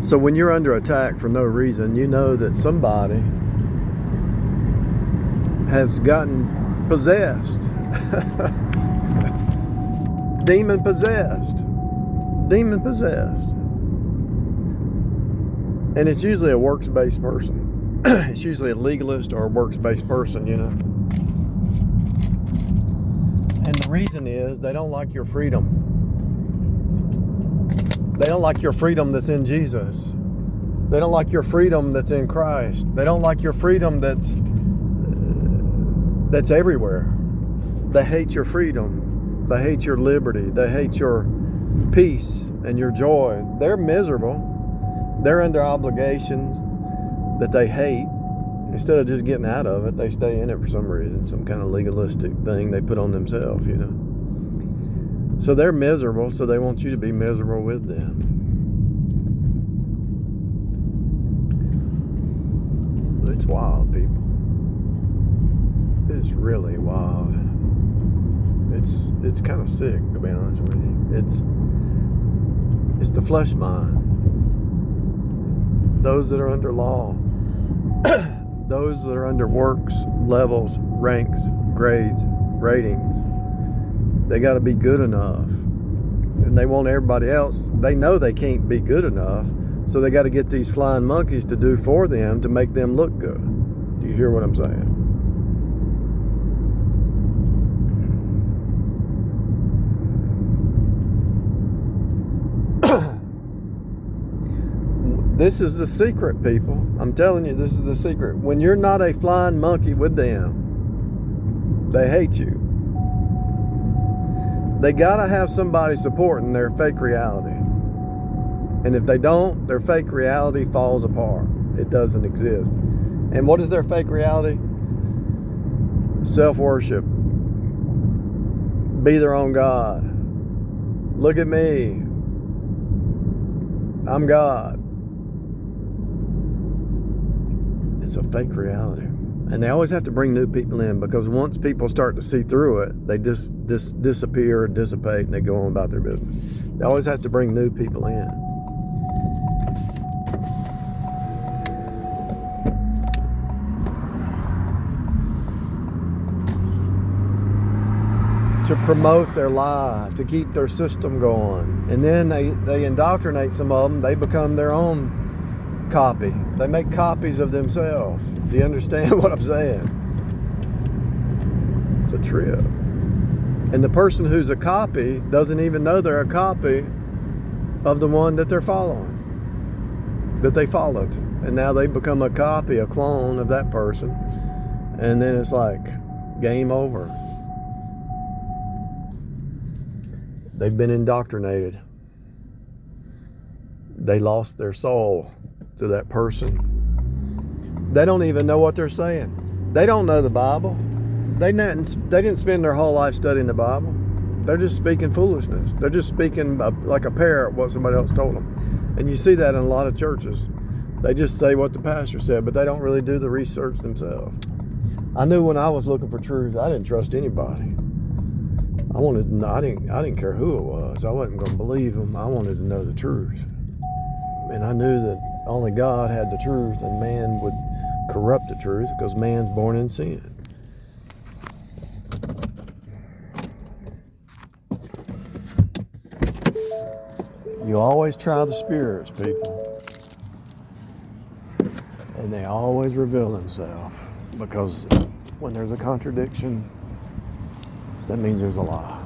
So when you're under attack for no reason, you know that somebody has gotten possessed. Demon possessed. Demon possessed. And it's usually a works-based person. It's usually a legalist or a works-based person, you know. And the reason is they don't like your freedom. They don't like your freedom that's in Jesus. They don't like your freedom that's in Christ. They don't like your freedom that's everywhere. They hate your freedom. They hate your liberty. They hate your peace and your joy. They're miserable. They're under obligations that they hate. Instead of just getting out of it, they stay in it for some reason, some kind of legalistic thing they put on themselves, you know. So they're miserable, so they want you to be miserable with them. It's wild, people. It's really wild. It's kind of sick, to be honest with you. It's the flesh mind. Those that are under law, those that are under works, levels, ranks, grades, ratings, they got to be good enough. And they want everybody else, they know they can't be good enough, so they got to get these flying monkeys to do for them to make them look good. Do you hear what I'm saying? This is the secret, people. I'm telling you, this is the secret. When you're not a flying monkey with them, they hate you. They gotta have somebody supporting their fake reality. And if they don't, their fake reality falls apart. It doesn't exist. And what is their fake reality? Self-worship. Be their own God. Look at me. I'm God. It's a fake reality. And they always have to bring new people in, because once people start to see through it, they just disappear or dissipate and they go on about their business. They always have to bring new people in. To promote their lie, to keep their system going. And then they indoctrinate some of them. They become their own copy. They make copies of themselves. Do you understand what I'm saying? It's a trip. And the person who's a copy doesn't even know they're a copy of the one that they're following, that they followed. And now they become a copy, a clone of that person. And then it's like game over. They've been indoctrinated. They lost their soul to that person. They don't even know what they're saying. They don't know the Bible. They didn't spend their whole life studying the Bible. They're just speaking foolishness. They're just speaking like a parrot what somebody else told them. And you see that in a lot of churches. They just say what the pastor said, but they don't really do the research themselves. I knew when I was looking for truth, I didn't trust anybody. I didn't care who it was. I wasn't going to believe them. I wanted to know the truth. And I knew that only God had the truth, and man would corrupt the truth because man's born in sin. You always try the spirits, people. And they always reveal themselves, because when there's a contradiction, that means there's a lie.